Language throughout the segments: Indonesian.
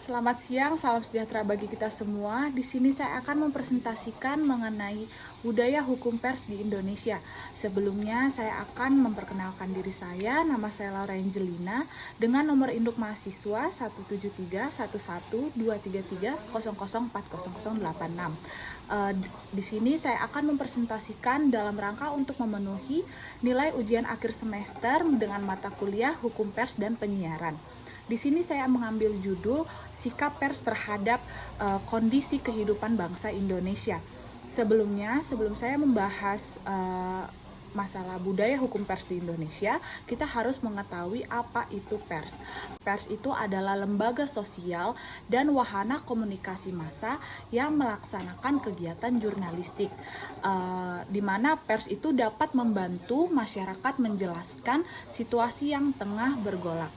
Selamat siang, salam sejahtera bagi kita semua. Di sini saya akan mempresentasikan mengenai budaya hukum pers di Indonesia. Sebelumnya saya akan memperkenalkan diri saya, nama saya Laura Angelina, dengan nomor induk mahasiswa 173112330040086. Di sini saya akan mempresentasikan dalam rangka untuk memenuhi nilai ujian akhir semester dengan mata kuliah Hukum Pers dan Penyiaran. Di sini saya mengambil judul Sikap Pers terhadap Kondisi Kehidupan Bangsa Indonesia. Sebelum saya membahas masalah budaya hukum pers di Indonesia, kita harus mengetahui apa itu pers. Pers itu adalah lembaga sosial dan wahana komunikasi massa yang melaksanakan kegiatan jurnalistik, di mana pers itu dapat membantu masyarakat menjelaskan situasi yang tengah bergolak.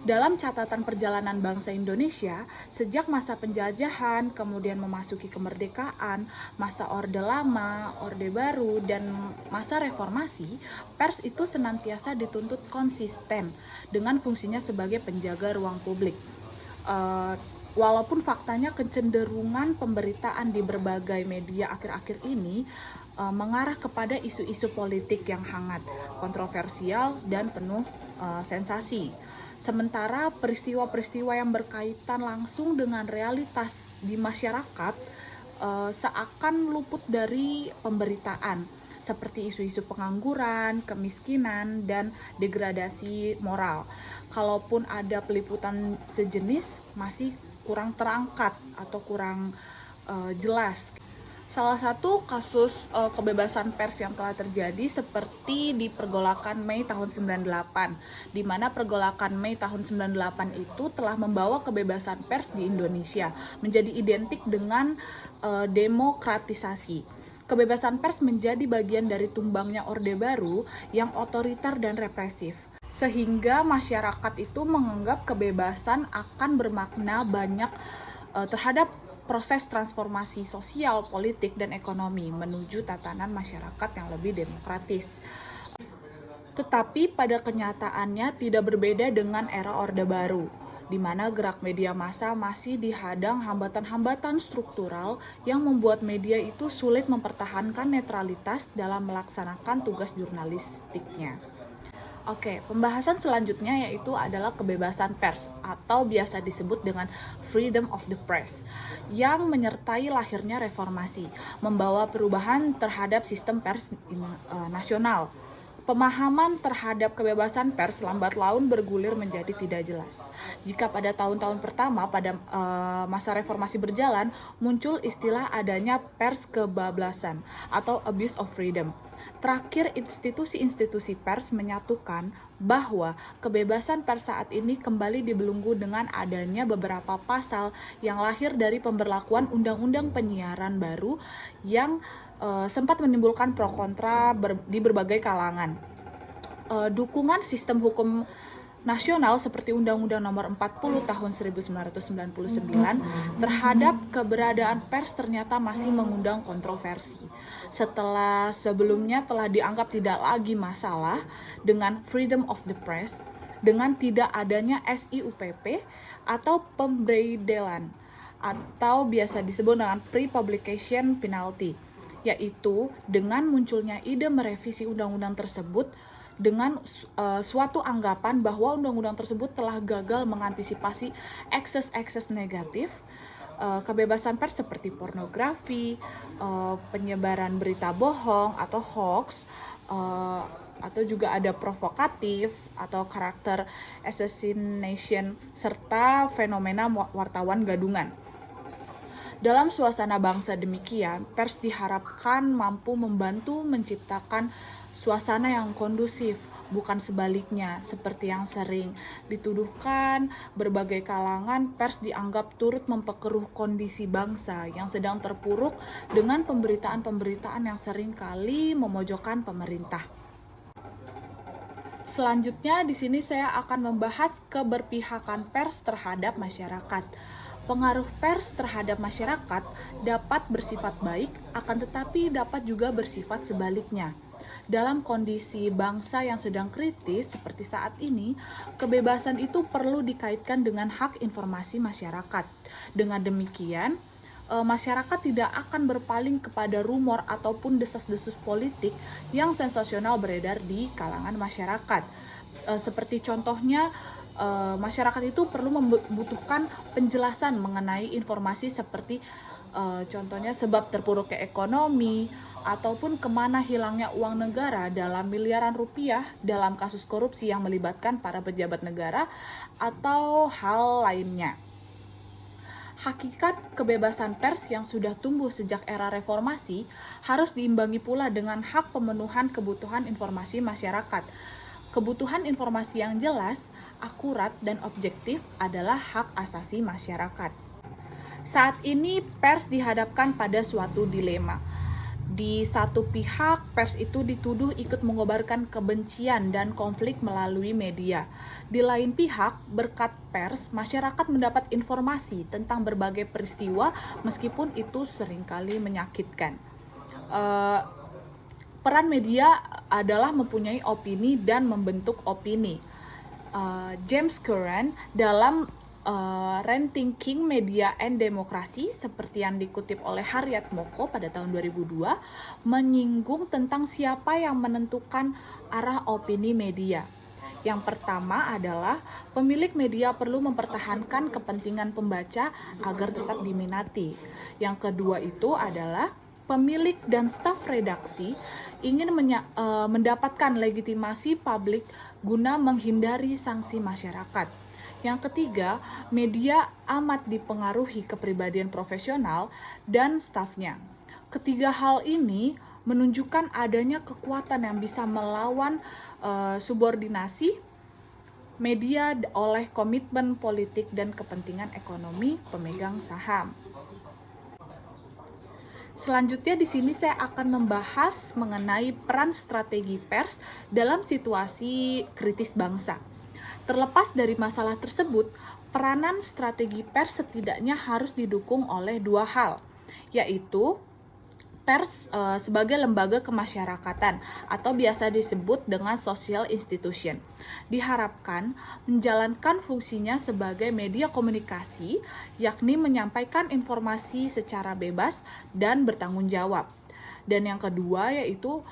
Dalam catatan perjalanan bangsa Indonesia, sejak masa penjajahan, kemudian memasuki kemerdekaan, masa Orde Lama, Orde Baru, dan masa reformasi, pers itu senantiasa dituntut konsisten dengan fungsinya sebagai penjaga ruang publik. Walaupun faktanya kecenderungan pemberitaan di berbagai media akhir-akhir ini mengarah kepada isu-isu politik yang hangat, kontroversial, dan penuh sensasi. Sementara peristiwa-peristiwa yang berkaitan langsung dengan realitas di masyarakat seakan luput dari pemberitaan, seperti isu-isu pengangguran, kemiskinan, dan degradasi moral. Kalaupun ada peliputan sejenis, masih kurang terangkat atau kurang jelas. Salah satu kasus kebebasan pers yang telah terjadi seperti di pergolakan Mei tahun 98, di mana pergolakan Mei tahun 98 itu telah membawa kebebasan pers di Indonesia menjadi identik dengan demokratisasi. Kebebasan pers menjadi bagian dari tumbangnya Orde Baru yang otoriter dan represif. Sehingga masyarakat itu menganggap kebebasan akan bermakna banyak terhadap proses transformasi sosial, politik, dan ekonomi menuju tatanan masyarakat yang lebih demokratis. Tetapi pada kenyataannya tidak berbeda dengan era Orde Baru, di mana gerak media massa masih dihadang hambatan-hambatan struktural yang membuat media itu sulit mempertahankan netralitas dalam melaksanakan tugas jurnalistiknya. Oke, pembahasan selanjutnya yaitu adalah kebebasan pers atau biasa disebut dengan freedom of the press yang menyertai lahirnya reformasi, membawa perubahan terhadap sistem pers nasional. Pemahaman terhadap kebebasan pers lambat laun bergulir menjadi tidak jelas. Jika pada tahun-tahun pertama pada masa reformasi berjalan, muncul istilah adanya pers kebablasan atau abuse of freedom. Terakhir, institusi-institusi pers menyatukan bahwa kebebasan pers saat ini kembali dibelenggu dengan adanya beberapa pasal yang lahir dari pemberlakuan Undang-Undang Penyiaran baru yang sempat menimbulkan pro kontra di berbagai kalangan. Dukungan sistem hukum nasional seperti Undang-Undang Nomor 40 Tahun 1999 terhadap keberadaan pers ternyata masih mengundang kontroversi. Setelah sebelumnya telah dianggap tidak lagi masalah dengan freedom of the press, dengan tidak adanya SIUPP atau pemberedelan atau biasa disebut dengan pre-publication penalty, yaitu dengan munculnya ide merevisi undang-undang tersebut dengan suatu anggapan bahwa undang-undang tersebut telah gagal mengantisipasi ekses-ekses negatif, kebebasan pers seperti pornografi, penyebaran berita bohong atau hoax, atau juga ada provokatif atau karakter assassination, serta fenomena wartawan gadungan. Dalam suasana bangsa demikian, pers diharapkan mampu membantu menciptakan suasana yang kondusif, bukan sebaliknya seperti yang sering dituduhkan. Berbagai kalangan pers dianggap turut memperkeruh kondisi bangsa yang sedang terpuruk dengan pemberitaan-pemberitaan yang sering kali memojokkan pemerintah. Selanjutnya di sini saya akan membahas keberpihakan pers terhadap masyarakat. Pengaruh pers terhadap masyarakat dapat bersifat baik, akan tetapi dapat juga bersifat sebaliknya. Dalam kondisi bangsa yang sedang kritis seperti saat ini, kebebasan itu perlu dikaitkan dengan hak informasi masyarakat. Dengan demikian, masyarakat tidak akan berpaling kepada rumor ataupun desas-desus politik yang sensasional beredar di kalangan masyarakat. Seperti contohnya, masyarakat itu perlu membutuhkan penjelasan mengenai informasi seperti contohnya sebab terpuruknya ekonomi, ataupun kemana hilangnya uang negara dalam miliaran rupiah dalam kasus korupsi yang melibatkan para pejabat negara, atau hal lainnya. Hakikat kebebasan pers yang sudah tumbuh sejak era reformasi harus diimbangi pula dengan hak pemenuhan kebutuhan informasi masyarakat. Kebutuhan informasi yang jelas, akurat, dan objektif adalah hak asasi masyarakat. Saat ini pers dihadapkan pada suatu dilema. Di satu pihak, pers itu dituduh ikut mengobarkan kebencian dan konflik melalui media. Di lain pihak, berkat pers, masyarakat mendapat informasi tentang berbagai peristiwa meskipun itu seringkali menyakitkan. Peran media adalah mempunyai opini dan membentuk opini. James Curran dalam Rethinking Media and Democracy, seperti yang dikutip oleh Harriet Moko pada tahun 2002, menyinggung tentang siapa yang menentukan arah opini media. Yang pertama adalah pemilik media perlu mempertahankan kepentingan pembaca agar tetap diminati. Yang kedua itu adalah pemilik dan staf redaksi ingin mendapatkan legitimasi publik guna menghindari sanksi masyarakat. Yang ketiga, media amat dipengaruhi kepribadian profesional dan stafnya. Ketiga hal ini menunjukkan adanya kekuatan yang bisa melawan subordinasi media oleh komitmen politik dan kepentingan ekonomi pemegang saham. Selanjutnya di sini saya akan membahas mengenai peran strategi pers dalam situasi kritis bangsa. Terlepas dari masalah tersebut, peranan strategi pers setidaknya harus didukung oleh dua hal, yaitu pers sebagai lembaga kemasyarakatan atau biasa disebut dengan social institution. Diharapkan menjalankan fungsinya sebagai media komunikasi, yakni menyampaikan informasi secara bebas dan bertanggung jawab. Dan yang kedua yaitu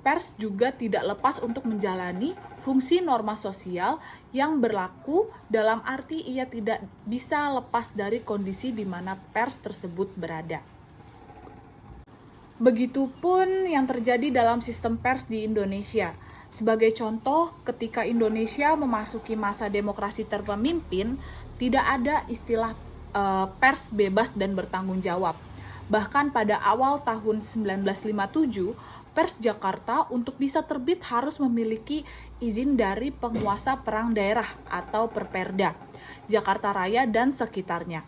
pers juga tidak lepas untuk menjalani fungsi norma sosial yang berlaku, dalam arti ia tidak bisa lepas dari kondisi di mana pers tersebut berada. Begitupun yang terjadi dalam sistem pers di Indonesia. Sebagai contoh, ketika Indonesia memasuki masa demokrasi terpemimpin, tidak ada istilah pers bebas dan bertanggung jawab. Bahkan pada awal tahun 1957, pers Jakarta untuk bisa terbit harus memiliki izin dari penguasa perang daerah atau Perperda, Jakarta Raya dan sekitarnya.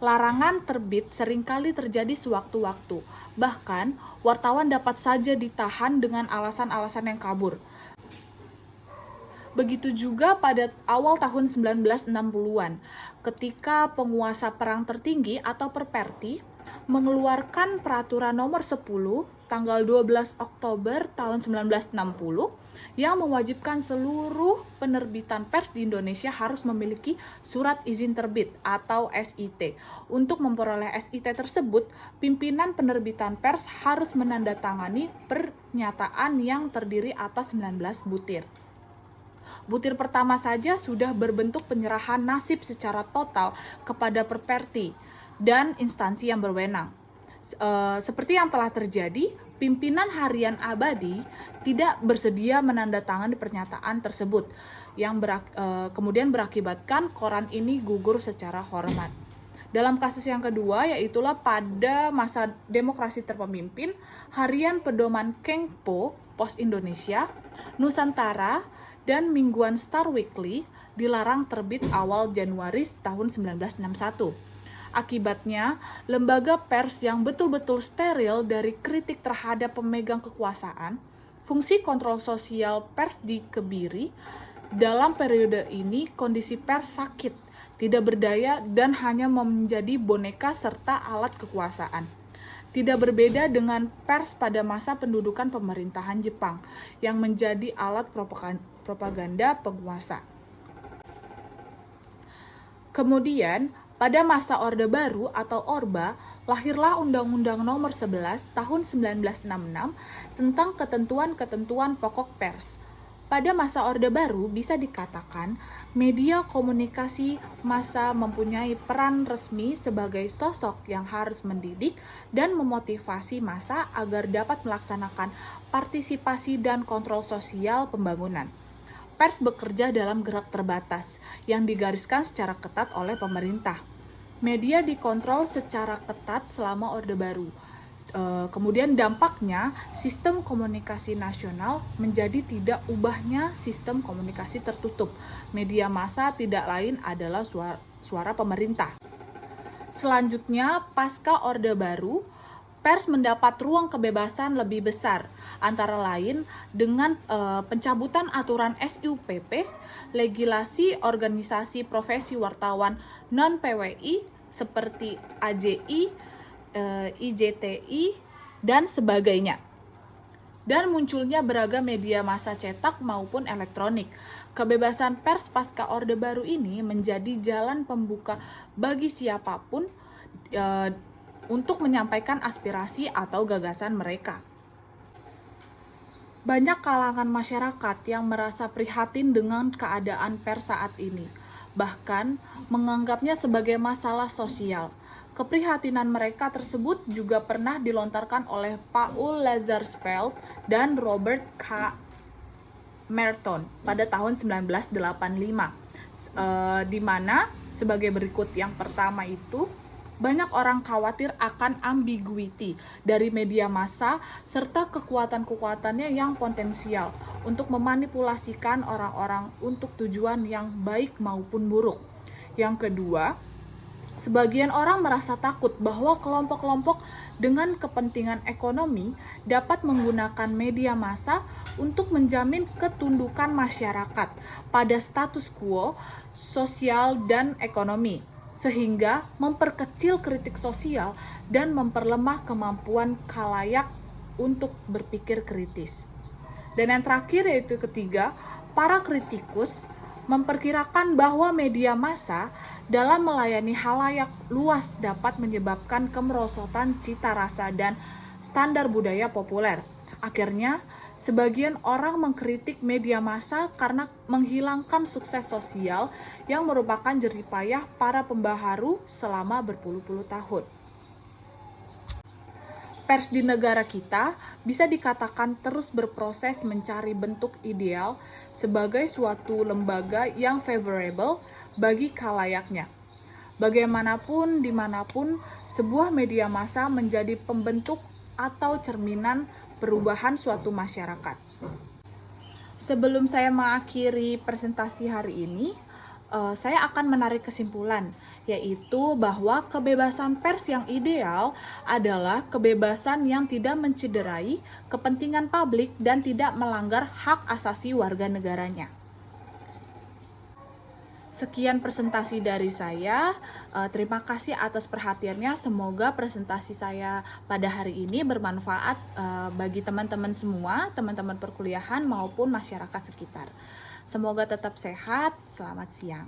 Larangan terbit seringkali terjadi sewaktu-waktu, bahkan wartawan dapat saja ditahan dengan alasan-alasan yang kabur. Begitu juga pada awal tahun 1960-an, ketika penguasa perang tertinggi atau Perperti mengeluarkan peraturan nomor 10 tanggal 12 Oktober tahun 1960 yang mewajibkan seluruh penerbitan pers di Indonesia harus memiliki surat izin terbit atau SIT. Untuk memperoleh SIT tersebut, pimpinan penerbitan pers harus menandatangani pernyataan yang terdiri atas 19 butir. Butir pertama saja sudah berbentuk penyerahan nasib secara total kepada Perperti dan instansi yang berwenang. Seperti yang telah terjadi, pimpinan harian Abadi tidak bersedia menandatangani pernyataan tersebut, yang kemudian berakibatkan koran ini gugur secara hormat. Dalam kasus yang kedua, yaitulah pada masa demokrasi terpemimpin, harian pedoman Kengpo, Pos Indonesia, Nusantara, dan mingguan Star Weekly dilarang terbit awal Januari tahun 1961. Akibatnya, lembaga pers yang betul-betul steril dari kritik terhadap pemegang kekuasaan, fungsi kontrol sosial pers dikebiri. Dalam periode ini, kondisi pers sakit, tidak berdaya, dan hanya menjadi boneka serta alat kekuasaan. Tidak berbeda dengan pers pada masa pendudukan pemerintahan Jepang yang menjadi alat propaganda penguasa. Kemudian, pada masa Orde Baru atau Orba, lahirlah Undang-Undang Nomor 11 Tahun 1966 tentang ketentuan-ketentuan pokok pers. Pada masa Orde Baru bisa dikatakan media komunikasi massa mempunyai peran resmi sebagai sosok yang harus mendidik dan memotivasi massa agar dapat melaksanakan partisipasi dan kontrol sosial pembangunan. Pers bekerja dalam gerak terbatas yang digariskan secara ketat oleh pemerintah. Media dikontrol secara ketat selama Orde Baru. Kemudian dampaknya sistem komunikasi nasional menjadi tidak ubahnya sistem komunikasi tertutup. Media massa tidak lain adalah suara pemerintah. Selanjutnya, pasca Orde Baru, pers mendapat ruang kebebasan lebih besar, antara lain dengan pencabutan aturan SUPP, legislasi organisasi profesi wartawan non-PWI seperti AJI, IJTI, dan sebagainya. Dan munculnya beragam media massa cetak maupun elektronik. Kebebasan pers pasca Orde Baru ini menjadi jalan pembuka bagi siapapun untuk menyampaikan aspirasi atau gagasan mereka. Banyak kalangan masyarakat yang merasa prihatin dengan keadaan pers saat ini, bahkan menganggapnya sebagai masalah sosial. Keprihatinan mereka tersebut juga pernah dilontarkan oleh Paul Lazarsfeld dan Robert K. Merton pada tahun 1985, di mana sebagai berikut. Yang pertama itu, banyak orang khawatir akan ambiguity dari media massa serta kekuatan-kekuatannya yang potensial untuk memanipulasikan orang-orang untuk tujuan yang baik maupun buruk. Yang kedua, sebagian orang merasa takut bahwa kelompok-kelompok dengan kepentingan ekonomi dapat menggunakan media massa untuk menjamin ketundukan masyarakat pada status quo sosial dan ekonomi, sehingga memperkecil kritik sosial dan memperlemah kemampuan khalayak untuk berpikir kritis. Dan yang terakhir yaitu ketiga, para kritikus memperkirakan bahwa media massa dalam melayani khalayak luas dapat menyebabkan kemerosotan cita rasa dan standar budaya populer. Akhirnya, sebagian orang mengkritik media massa karena menghilangkan sukses sosial yang merupakan jeripayah para pembaharu selama berpuluh-puluh tahun. Pers di negara kita bisa dikatakan terus berproses mencari bentuk ideal sebagai suatu lembaga yang favorable bagi khalayaknya. Bagaimanapun, dimanapun, sebuah media massa menjadi pembentuk atau cerminan perubahan suatu masyarakat. Sebelum saya mengakhiri presentasi hari ini, saya akan menarik kesimpulan, yaitu bahwa kebebasan pers yang ideal adalah kebebasan yang tidak mencederai kepentingan publik dan tidak melanggar hak asasi warga negaranya. Sekian presentasi dari saya. Terima kasih atas perhatiannya. Semoga presentasi saya pada hari ini bermanfaat bagi teman-teman semua, teman-teman perkuliahan maupun masyarakat sekitar. Semoga tetap sehat. Selamat siang.